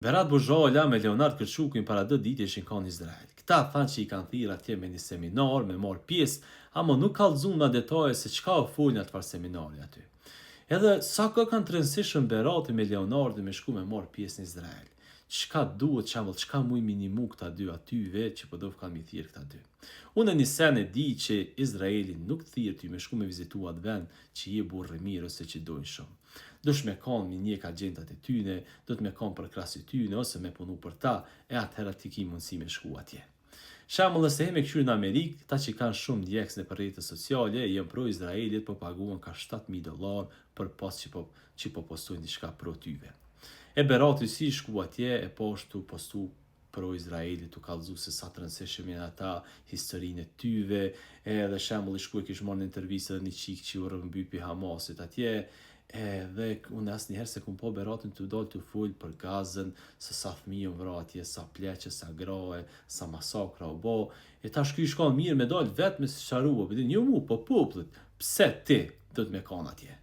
Berat Buxholla me Leonard Kërçukin para 2 ditë ishin kanë Izrael. Këta thanë që i kanë thirrë atje me një seminar me marr pjesë, ama nuk kallëzun nga detaje se çka u folën atëfar seminari aty. Edhe sa ka kanë të rëndësishëm Berati me Leonardin me shku me marr pjesë në Izrael. Çka duhet, çambull, çka muj minimu këta dy atyve që po do kanë mi thirr këta dy. Unë një sen e di që Izraeli nuk thirr ty me shku me vizitu atë vend që je burrë mirë ose që dojnë shumë. Dush me kanë me njek agjentat e tyne, do të me kanë për krasi tyne, ose me punu për ta, e atëherë ti ki mundësi me shku atje. Shembull, nëse jemi këshyri në Amerikë, ta që kanë shumë ndjekës në për rrjetet sociale, jenë pro Izraelit, po paguan ka $7,000 për pas që po postojnë diçka pro tyve. E Berati si shku atje, e poshtu postu pro Izraelit, u kallëzu se sa të rëndësishëm janë ata, historinë e tyve, edhe shembull i shku e kish marrë në intervistë edhe një qik që u rrëmbypi Hamasit atje, edhe unë asnjëherë se kum po Beratin të dalë të full për Gazën, se sa fëmijë vra atje, sa pleqe, sa grahe, sa masakra u bo, e tash ky shkon mirë me dalë vetë me së qarua, jo mu, po popullit, pse ti do të me kanë atje?